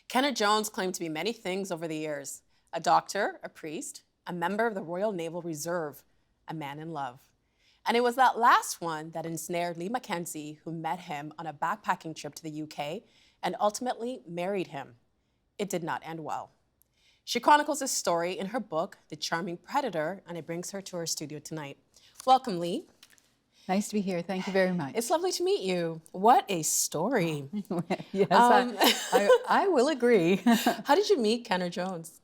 Kenneth Jones claimed to be many things over the years: a doctor, a priest, a member of the Royal Naval Reserve, a man in love. And it was that last one that ensnared Lee Mackenzie, who met him on a backpacking trip to the UK and ultimately married him. It did not end well. She chronicles this story in her book, The Charming Predator, and it brings her to our studio tonight. Welcome, Lee. Nice to be here. Thank you very much. It's lovely to meet you. What a story. Yes, I will agree. How did you meet Kenneth Jones?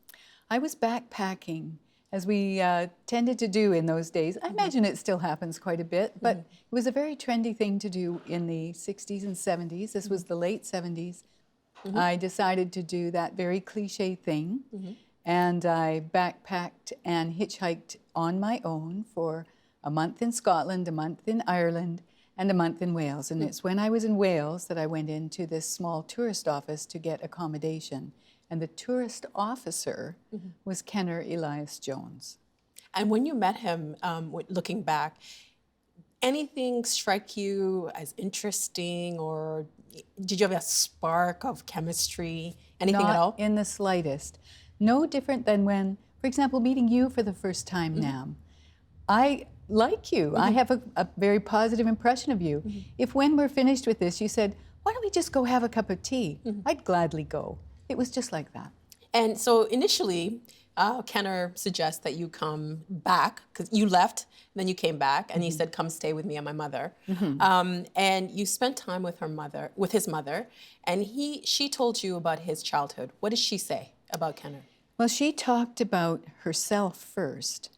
I was backpacking, as we tended to do in those days. I imagine it still happens quite a bit, but it was a very trendy thing to do in the 60s and 70s. This was the late 70s. I decided to do that very cliche thing, and I backpacked and hitchhiked on my own for a month in Scotland, a month in Ireland, and a month in Wales. And it's when I was in Wales that I went into this small tourist office to get accommodation. And the tourist officer was Kenneth Elias Jones. And when you met him, looking back, anything strike you as interesting, or did you have a spark of chemistry, anything at all? Not in the slightest. No different than when, for example, meeting you for the first time, Nam. I like you. I have a very positive impression of you. If when we're finished with this, you said, why don't we just go have a cup of tea? I'd gladly go. It was just like that. And so initially, Kenner suggests that you come back, because you left, and then you came back, and he said, come stay with me and my mother. And you spent time with his mother, and she told you about his childhood. What did she say about Kenner? Well, she talked about herself first,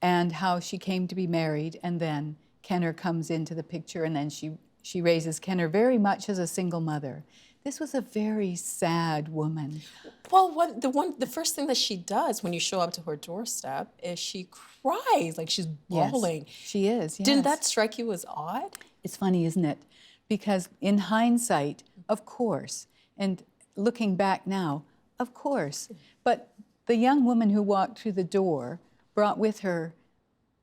and how she came to be married, and then Kenner comes into the picture, and then she raises Kenner very much as a single mother. This was a very sad woman. Well, the first thing that she does when you show up to her doorstep is she cries, like she's bawling. Yes, she is, yes. Didn't that strike you as odd? It's funny, isn't it? Because in hindsight, of course, and looking back now, of course, but the young woman who walked through the door brought with her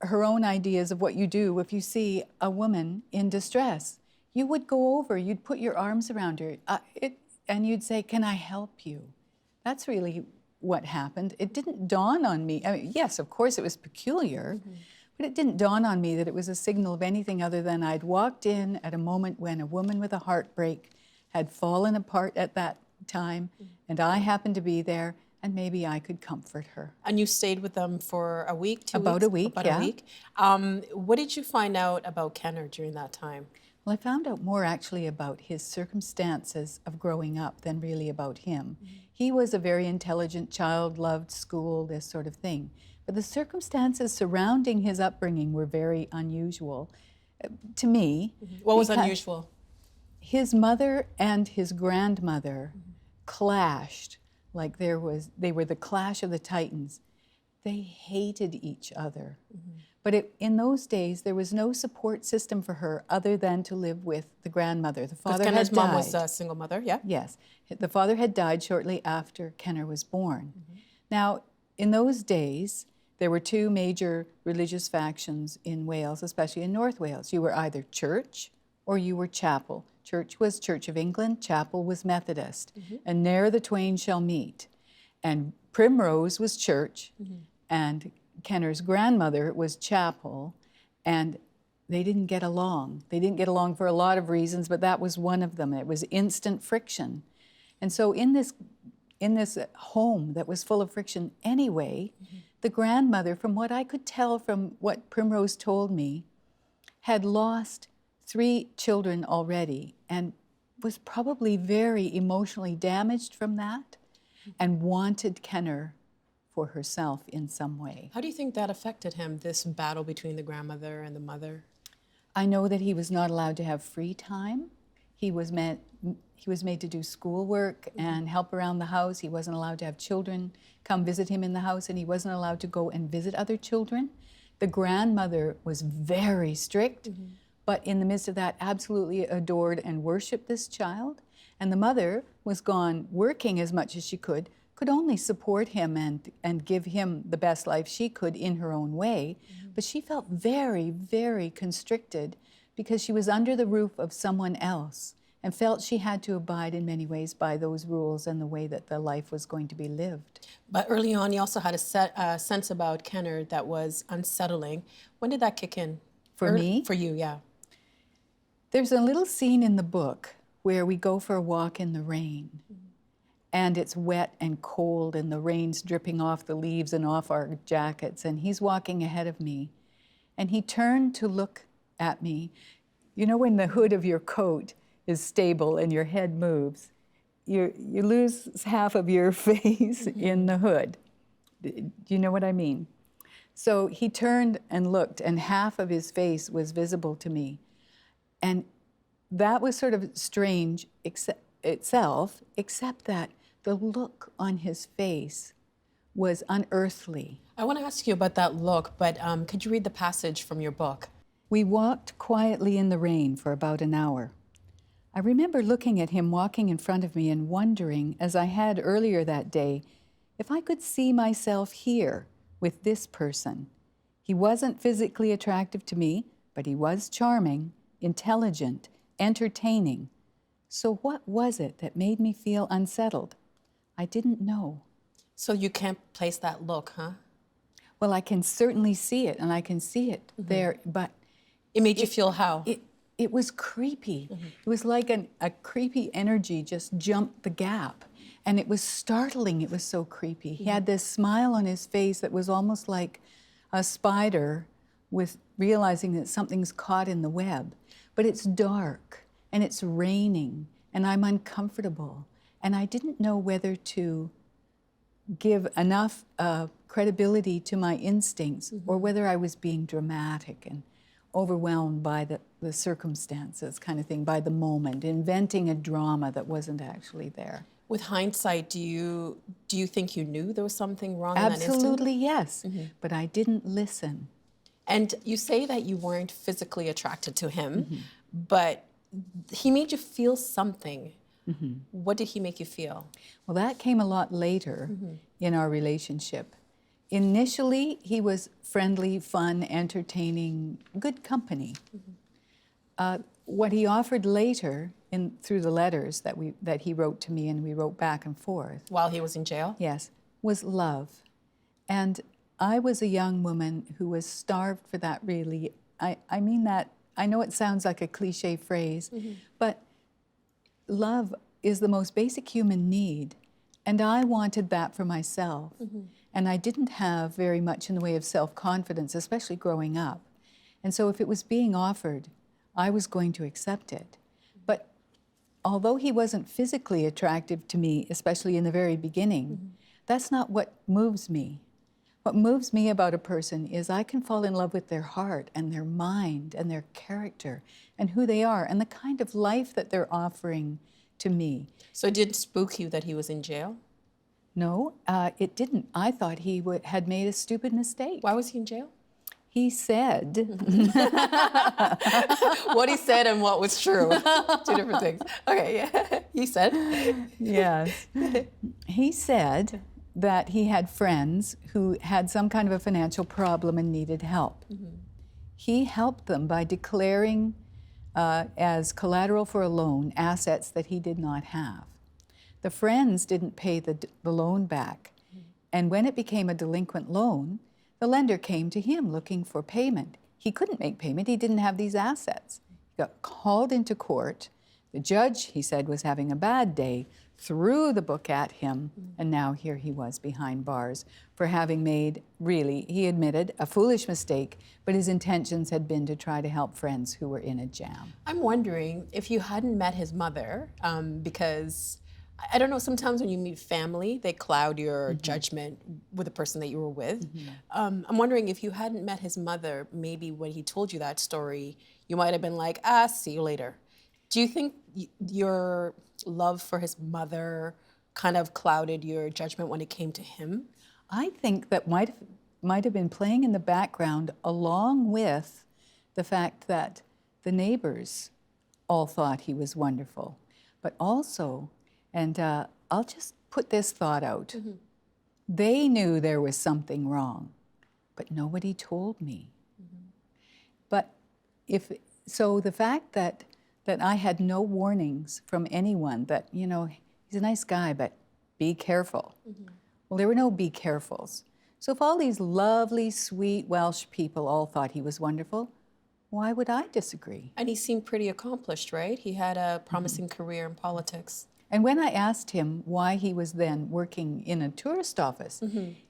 her own ideas of what you do if you see a woman in distress. You would go over, you'd put your arms around her, and you'd say, can I help you? That's really what happened. It didn't dawn on me. I mean, yes, of course it was peculiar, but it didn't dawn on me that it was a signal of anything other than I'd walked in at a moment when a woman with a heartbreak had fallen apart at that time, and I happened to be there, and maybe I could comfort her. And you stayed with them for a week, 2 weeks? About a week, About a week. What did you find out about Kenner during that time? Well, I found out more actually about his circumstances of growing up than really about him. He was a very intelligent child, loved school, this sort of thing. But the circumstances surrounding his upbringing were very unusual to me. What was unusual? His mother and his grandmother clashed like they were the clash of the titans. They hated each other. But in those days, there was no support system for her other than to live with the grandmother. The father had died. Kenner's mom was a single mother, yeah? Yes. The father had died shortly after Kenner was born. Now, in those days, there were two major religious factions in Wales, especially in North Wales. You were either church or you were chapel. Church was Church of England, chapel was Methodist. And ne'er the twain shall meet. And Primrose was church, and Kenner's grandmother was chapel, and they didn't get along. They didn't get along for a lot of reasons, but that was one of them. It was instant friction. And so in this home that was full of friction anyway, the grandmother, from what I could tell from what Primrose told me, had lost 3 children already and was probably very emotionally damaged from that and wanted Kenner for herself in some way. How do you think that affected him, this battle between the grandmother and the mother? I know that he was not allowed to have free time. He was made to do schoolwork and help around the house. He wasn't allowed to have children come visit him in the house, and he wasn't allowed to go and visit other children. The grandmother was very strict, but in the midst of that, absolutely adored and worshipped this child. And the mother was gone working as much as she could only support him and give him the best life she could in her own way. But she felt very, very constricted because she was under the roof of someone else. and felt she had to abide in many ways by those rules and the way that the life was going to be lived. But early on, you also had a sense about Kenner that was unsettling. When did that kick in? For me? For you, yeah. There's a little scene in the book where we go for a walk in the rain. And it's wet and cold, and the rain's dripping off the leaves and off our jackets, and he's walking ahead of me. And he turned to look at me. You know when the hood of your coat is stable and your head moves, you lose half of your face in the hood. Do you know what I mean? So he turned and looked, and half of his face was visible to me. And that was sort of strange except that the look on his face was unearthly. I want to ask you about that look, but could you read the passage from your book? We walked quietly in the rain for about an hour. I remember looking at him walking in front of me and wondering, as I had earlier that day, if I could see myself here with this person. He wasn't physically attractive to me, but he was charming, intelligent, entertaining. So what was it that made me feel unsettled? I didn't know. So you can't place that look, huh? Well, I can certainly see it, and I can see it there, but... It made you feel how? It was creepy. It was like a creepy energy just jumped the gap. And it was startling, it was so creepy. He had this smile on his face that was almost like a spider with realizing that something's caught in the web. But it's dark, and it's raining, and I'm uncomfortable. And I didn't know whether to give enough credibility to my instincts or whether I was being dramatic and overwhelmed by the circumstances kind of thing, by the moment, inventing a drama that wasn't actually there. With hindsight, do you think you knew there was something wrong in that instant? Absolutely, yes. But I didn't listen. And you say that you weren't physically attracted to him, but he made you feel something. What did he make you feel? Well, that came a lot later in our relationship. Initially, he was friendly, fun, entertaining, good company. What he offered later, through the letters that he wrote to me and we wrote back and forth. While he was in jail? Yes, was love. And I was a young woman who was starved for that, really. I mean that, I know it sounds like a cliche phrase, but love is the most basic human need, and I wanted that for myself. And I didn't have very much in the way of self-confidence, especially growing up. And so if it was being offered, I was going to accept it. But although he wasn't physically attractive to me, especially in the very beginning, that's not what moves me. What moves me about a person is I can fall in love with their heart and their mind and their character and who they are and the kind of life that they're offering to me. So it didn't spook you that he was in jail? No, it didn't. I thought he had made a stupid mistake. Why was he in jail? He said... What he said and what was true. Two different things. Okay, yeah. He said? Yes. He said that he had friends who had some kind of a financial problem and needed help. He helped them by declaring as collateral for a loan assets that he did not have. The friends didn't pay the loan back. And when it became a delinquent loan, the lender came to him looking for payment. He couldn't make payment. He didn't have these assets. He got called into court. The judge, he said, was having a bad day, threw the book at him, and now here he was behind bars for having made, really, he admitted, a foolish mistake, but his intentions had been to try to help friends who were in a jam. I'm wondering if you hadn't met his mother, because I don't know, sometimes when you meet family, they cloud your judgment with the person that you were with. I'm wondering if you hadn't met his mother, maybe when he told you that story, you might have been like, see you later. Do you think your love for his mother kind of clouded your judgment when it came to him? I think that might have been playing in the background along with the fact that the neighbors all thought he was wonderful, but also, and I'll just put this thought out, they knew there was something wrong, but nobody told me. But so the fact that that I had no warnings from anyone that, you know, he's a nice guy, but be careful. Well, there were no be carefuls. So if all these lovely, sweet Welsh people all thought he was wonderful, why would I disagree? And he seemed pretty accomplished, right? He had a promising career in politics. And when I asked him why he was then working in a tourist office,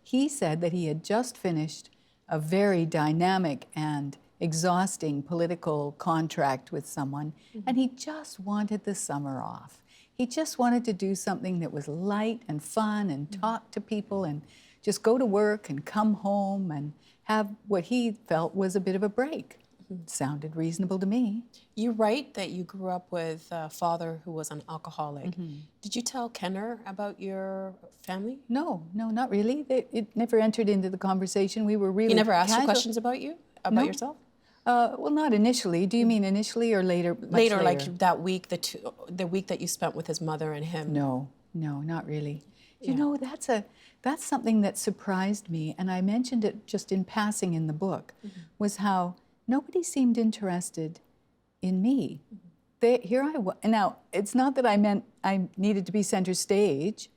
he said that he had just finished a very dynamic and exhausting political contract with someone, and he just wanted the summer off. He just wanted to do something that was light and fun and talk to people and just go to work and come home and have what he felt was a bit of a break. Sounded reasonable to me. You write that you grew up with a father who was an alcoholic. Did you tell Kenner about your family? No, not really. It never entered into the conversation. We were really He never asked you casual. questions about you, about yourself? Well, not initially. Do you mean initially or later? Much Later, like that week, the week that you spent with his mother and him. No, not really. You know, that's something that surprised me, and I mentioned it just in passing in the book, was how nobody seemed interested in me. Here I was. Now, it's not that I meant I needed to be center stage,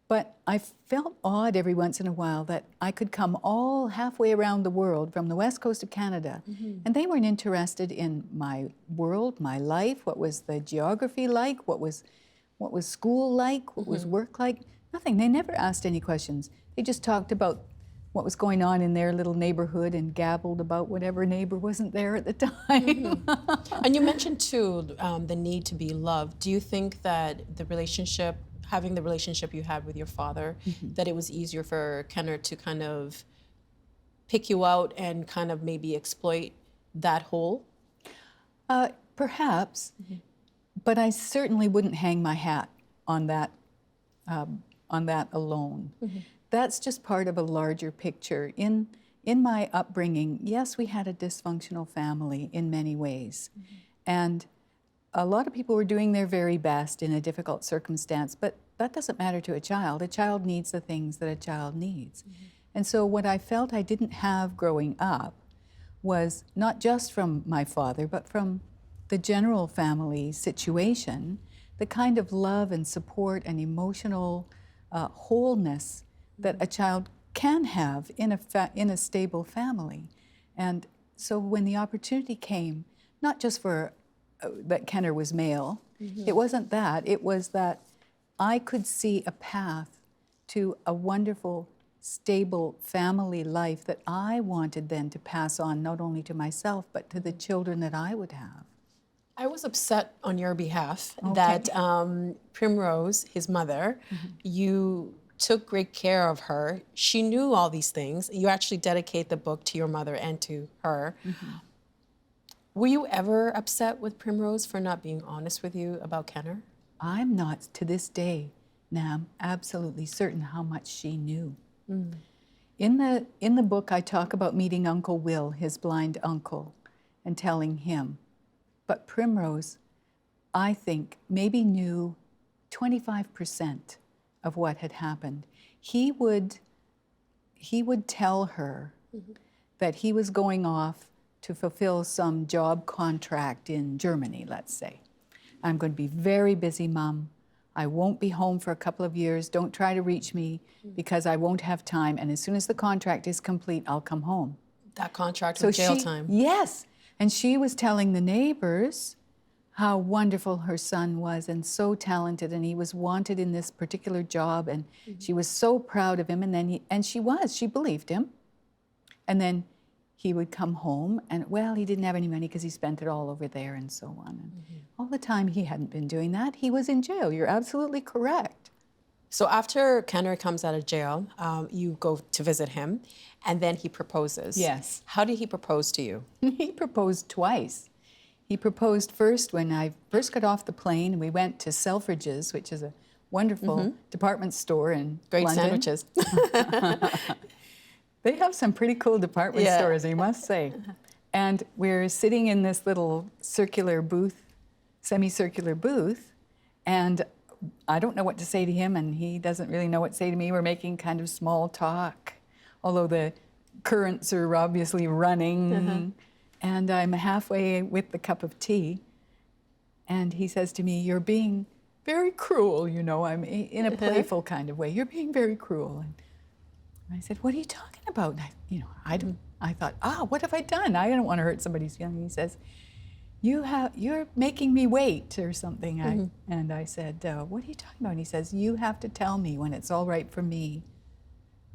but I felt odd every once in a while that I could come all halfway around the world from the west coast of Canada, and they weren't interested in my world, my life, what was the geography like, what was school like, what was work like, nothing. They never asked any questions. They just talked about what was going on in their little neighborhood and gabbled about whatever neighbor wasn't there at the time. And you mentioned too the need to be loved. Do you think that having the relationship you had with your father, that it was easier for Kenner to kind of pick you out and kind of maybe exploit that hole? Perhaps, but I certainly wouldn't hang my hat on that alone. That's just part of a larger picture. In my upbringing, yes, we had a dysfunctional family in many ways. And a lot of people were doing their very best in a difficult circumstance, but that doesn't matter to a child. A child needs the things that a child needs. And so what I felt I didn't have growing up was not just from my father, but from the general family situation, the kind of love and support and emotional wholeness that a child can have in a stable family. And so when the opportunity came, not just for that Kenner was male, it wasn't that, it was that I could see a path to a wonderful, stable family life that I wanted then to pass on not only to myself, but to the children that I would have. I was upset on your behalf that Primrose, his mother, you took great care of her. She knew all these things. You actually dedicate the book to your mother and to her. Were you ever upset with Primrose for not being honest with you about Kenner? I'm not, to this day, Nam, absolutely certain how much she knew. In the book, I talk about meeting Uncle Will, his blind uncle, and telling him. But Primrose, I think, maybe knew 25% of what had happened. He would tell her that he was going off to fulfill some job contract in Germany, let's say. I'm going to be very busy, Mom. I won't be home for a couple of years. Don't try to reach me because I won't have time. And as soon as the contract is complete, I'll come home. That contract was jail time. Yes. And she was telling the neighbors how wonderful her son was and so talented, and he was wanted in this particular job, and she was so proud of him. And then she believed him. And then he would come home and, well, he didn't have any money because he spent it all over there and so on. And all the time he hadn't been doing that. He was in jail. You're absolutely correct. So after Kenner comes out of jail, you go to visit him, and then he proposes. Yes. How did he propose to you? He proposed twice. He proposed first when I first got off the plane, and we went to Selfridges, which is a wonderful department store in Great London. sandwiches. They have some pretty cool department stores, I must say. And we're sitting in this little circular booth, semicircular booth, and I don't know what to say to him, and he doesn't really know what to say to me. We're making kind of small talk, although the currents are obviously running. And I'm halfway with the cup of tea, And he says to me, "You're being very cruel, you know." I'm in a playful kind of way. "You're being very cruel." And I said, "What are you talking about?" And I thought, what have I done? I don't want to hurt somebody's feelings. He says, "You're making me wait," or something. And I said, "What are you talking about?" And he says, "You have to tell me when it's all right for me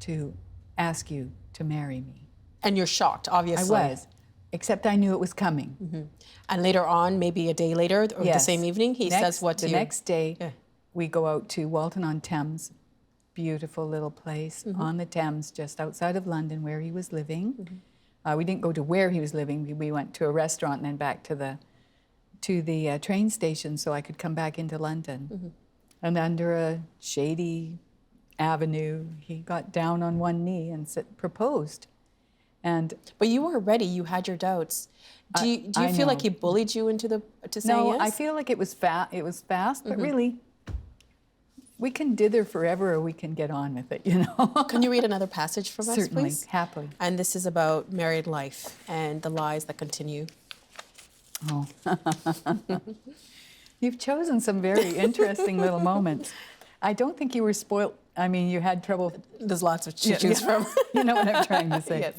to ask you to marry me." And you're shocked, obviously. I was, except I knew it was coming. And later on, maybe a day later or the Yes. same evening, he says what to The you? next day, we go out to Walton-on-Thames, beautiful little place on the Thames, just outside of London, where he was living. We didn't go to where he was living. We went to a restaurant and then back to the train station so I could come back into London. And under a shady avenue, he got down on one knee and proposed. But you were ready. You had your doubts. Do you feel like he bullied you into saying yes? No, I feel like it was fast, but really, we can dither forever or we can get on with it, you know. Can you read another passage from us, Certainly, please? happily. And this is about married life and the lies that continue. Oh. You've chosen some very interesting little moments. I don't think you were spoiled. I mean, you had trouble. There's lots to choose from. You know what I'm trying to say. Yes.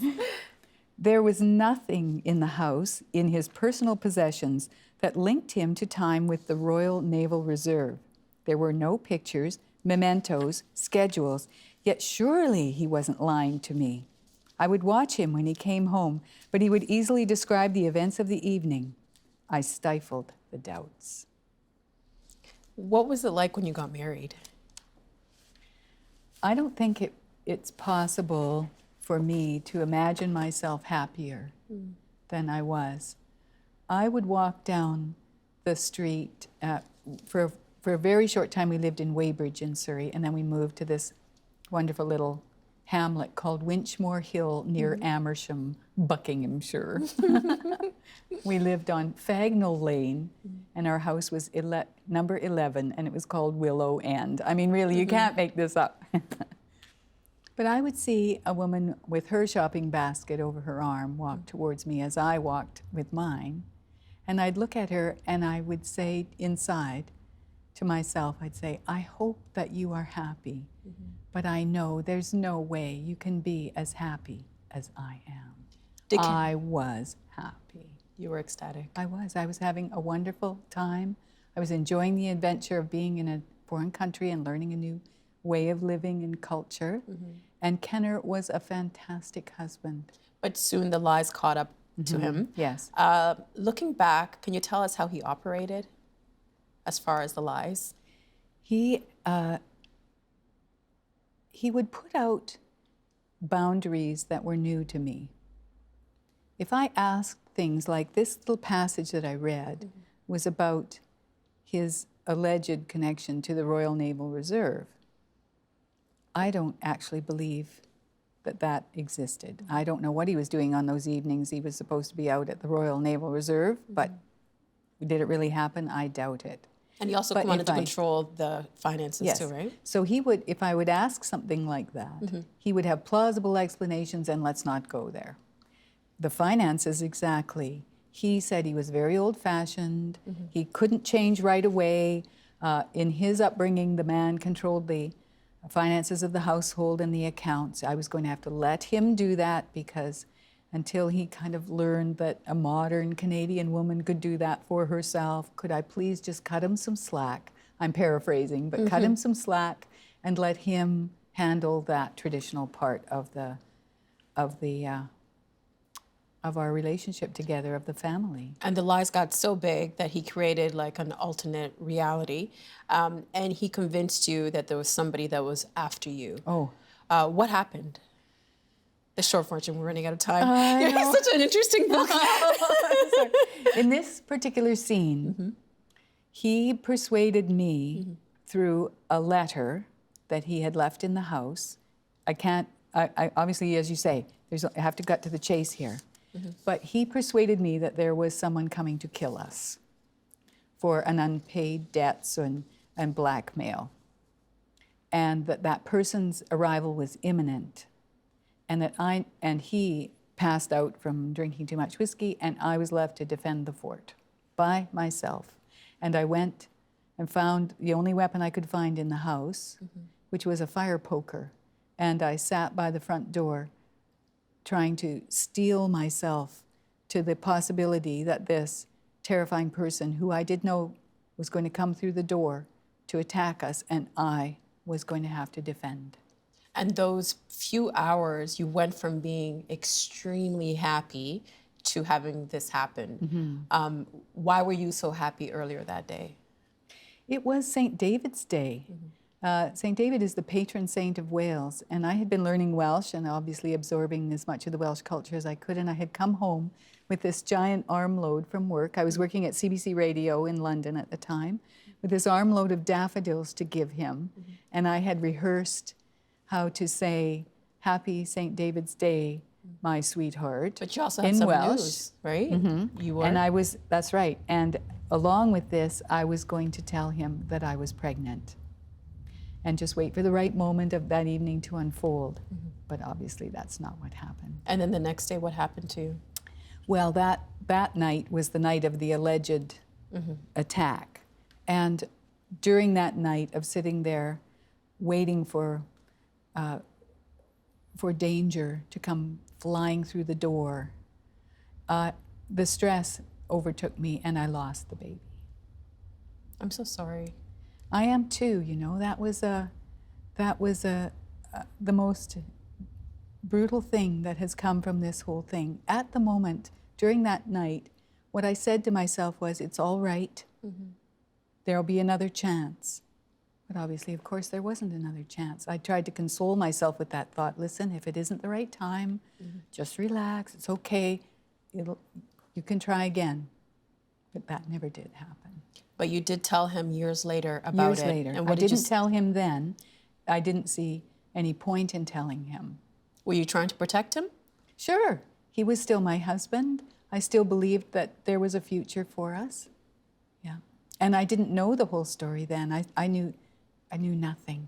There was nothing in the house, in his personal possessions, that linked him to time with the Royal Naval Reserve. There were no pictures, mementos, schedules, yet surely he wasn't lying to me. I would watch him when he came home, but he would easily describe the events of the evening. I stifled the doubts. What was it like when you got married? I don't think it's possible for me to imagine myself happier than I was. I would walk down the street for a very short time. We lived in Weybridge in Surrey, and then we moved to this wonderful little hamlet called Winchmore Hill near Amersham, Buckinghamshire. We lived on Fagnall Lane, and our house was number 11, and it was called Willow End. I mean, really, you can't make this up. But I would see a woman with her shopping basket over her arm walk towards me as I walked with mine, and I'd look at her and I would say inside to myself, I'd say, "I hope that you are happy, but I know there's no way you can be as happy as I am." I was happy. You were ecstatic. I was having a wonderful time. I was enjoying the adventure of being in a foreign country and learning a new way of living and culture. And Kenner was a fantastic husband. But soon the lies caught up to him. Yes. Looking back, can you tell us how he operated as far as the lies? He would put out boundaries that were new to me. If I asked things like this little passage that I read was about his alleged connection to the Royal Naval Reserve, I don't actually believe that existed. I don't know what he was doing on those evenings. He was supposed to be out at the Royal Naval Reserve, but did it really happen? I doubt it. And he also wanted to control the finances too, right? So he would, if I would ask something like that, he would have plausible explanations and let's not go there. The finances, exactly. He said he was very old-fashioned. He couldn't change right away. In his upbringing, the man controlled the finances of the household and the accounts. I was going to have to let him do that because until he kind of learned that a modern Canadian woman could do that for herself, could I please just cut him some slack? I'm paraphrasing, but cut him some slack and let him handle that traditional part of our relationship together, of the family. And the lies got so big that he created like an alternate reality, and he convinced you that there was somebody that was after you. Oh. What happened? The short version, we're running out of time. It's such an interesting book. In this particular scene, he persuaded me through a letter that he had left in the house. I obviously, as you say, I have to cut to the chase here. But he persuaded me that there was someone coming to kill us for an unpaid debts and blackmail, and that person's arrival was imminent, and he passed out from drinking too much whiskey, and I was left to defend the fort by myself. And I went and found the only weapon I could find in the house, which was a fire poker. And I sat by the front door trying to steel myself to the possibility that this terrifying person who I did know was going to come through the door to attack us, and I was going to have to defend. And those few hours, you went from being extremely happy to having this happen. Why were you so happy earlier that day? It was St. David's Day. St. David is the patron saint of Wales, and I had been learning Welsh and obviously absorbing as much of the Welsh culture as I could, and I had come home with this giant armload from work. I was working at CBC Radio in London at the time, with this armload of daffodils to give him, and I had rehearsed how to say, "Happy St. David's Day, my sweetheart," But you also had in some Welsh. news, right? You were? And I was, that's right, and along with this, I was going to tell him that I was pregnant and just wait for the right moment of that evening to unfold. But obviously that's not what happened. And then the next day, what happened to you? Well, that night was the night of the alleged attack. And during that night of sitting there waiting for danger to come flying through the door, the stress overtook me and I lost the baby. I'm so sorry. I am too, you know. That was the most brutal thing that has come from this whole thing. At the moment, during that night, what I said to myself was, it's all right. There'll be another chance. But obviously, of course, there wasn't another chance. I tried to console myself with that thought. Listen, if it isn't the right time, just relax. It's okay. You can try again. But that never did happen. But you did tell him years later about it. Years later. And I what did didn't you tell him then. I didn't see any point in telling him. Were you trying to protect him? Sure. He was still my husband. I still believed that there was a future for us. Yeah. And I didn't know the whole story then. I knew nothing.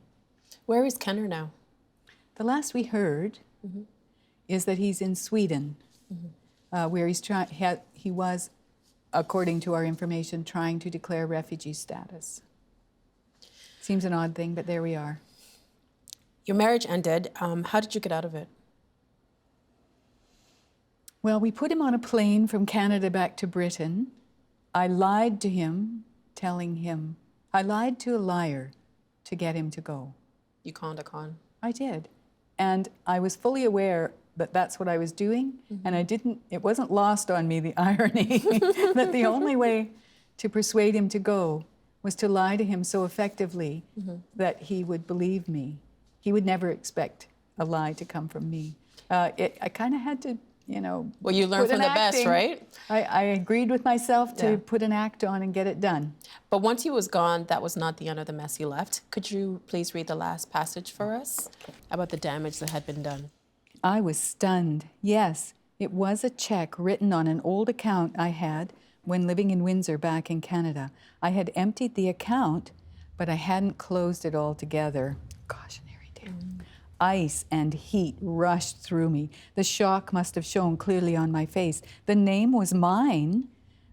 Where is Kenner now? The last we heard is that he's in Sweden, where he was, according to our information, trying to declare refugee status. Seems an odd thing, but there we are. Your marriage ended. How did you get out of it? Well, we put him on a plane from Canada back to Britain. I lied to him, I lied to a liar to get him to go. You conned a con. I did. And I was fully aware that that's what I was doing, and it wasn't lost on me, the irony, that the only way to persuade him to go was to lie to him so effectively that he would believe me. He would never expect a lie to come from me. I kind of had to, Well, you learned from the best, right? I agreed with myself to put an act on and get it done. But once he was gone, that was not the end of the mess he left. Could you please read the last passage for us about the damage that had been done? I was stunned. Yes, it was a check written on an old account I had when living in Windsor back in Canada. I had emptied the account, but I hadn't closed it altogether. Cautionary tale. Ice and heat rushed through me. The shock must have shown clearly on my face. The name was mine,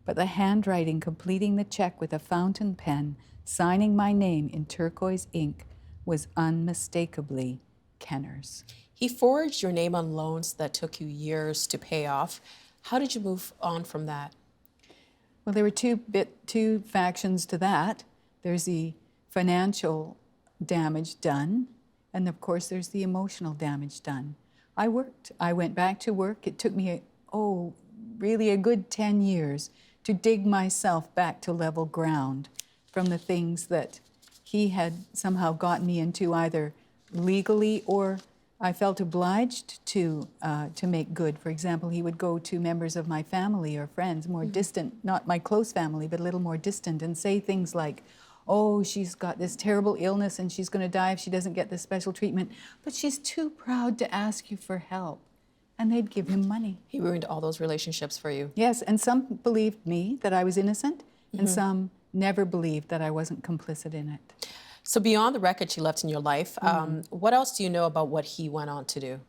but the handwriting completing the check with a fountain pen, signing my name in turquoise ink, was unmistakably Kenner's. He forged your name on loans that took you years to pay off. How did you move on from that? Well, there were two factions to that. There's the financial damage done, and of course there's the emotional damage done. I worked. I went back to work. It took me, really a good 10 years to dig myself back to level ground from the things that he had somehow gotten me into, either legally or I felt obliged to make good. For example, he would go to members of my family or friends, more distant, not my close family, but a little more distant, and say things like, oh, she's got this terrible illness and she's going to die if she doesn't get this special treatment, but she's too proud to ask you for help. And they'd give him money. He ruined all those relationships for you. Yes, and some believed me, that I was innocent, and some never believed that I wasn't complicit in it. So beyond the wreckage he left in your life, what else do you know about what he went on to do?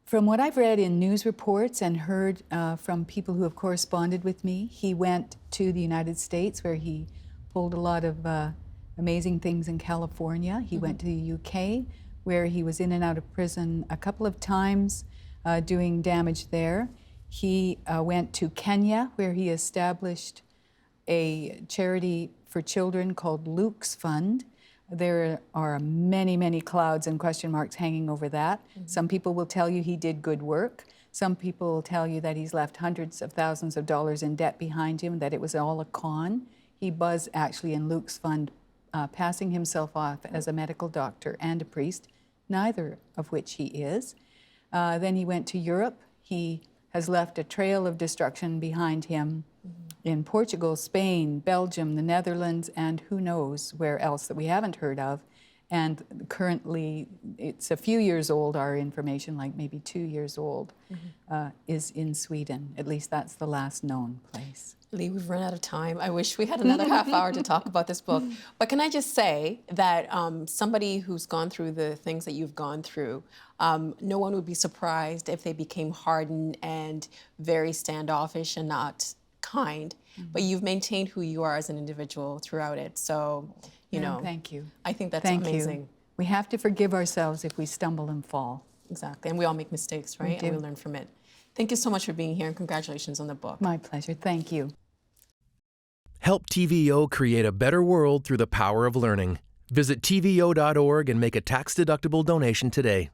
From what I've read in news reports and heard from people who have corresponded with me, he went to the United States where he pulled a lot of amazing things in California. He went to the UK where he was in and out of prison a couple of times doing damage there. He went to Kenya where he established a charity for children called Luke's Fund. There are many, many clouds and question marks hanging over that. Some people will tell you he did good work. Some people will tell you that he's left hundreds of thousands of dollars in debt behind him, that it was all a con. He was actually in Luke's Fund passing himself off as a medical doctor and a priest, neither of which he is. Then he went to Europe. He has left a trail of destruction behind him in Portugal, Spain, Belgium, the Netherlands, and who knows where else that we haven't heard of. And currently, it's a few years old, our information, like maybe 2 years old, is in Sweden. At least that's the last known place. Lee, we've run out of time. I wish we had another half hour to talk about this book. But can I just say that somebody who's gone through the things that you've gone through, no one would be surprised if they became hardened and very standoffish and not kind. But you've maintained who you are as an individual throughout it. So, you know, thank you. I think that's Thank amazing. you. We have to forgive ourselves if we stumble and fall. Exactly. And we all make mistakes, right? And we learn from it. Thank you so much for being here, and congratulations on the book. My pleasure. Thank you. Help TVO create a better world through the power of learning. Visit TVO.org and make a tax-deductible donation today.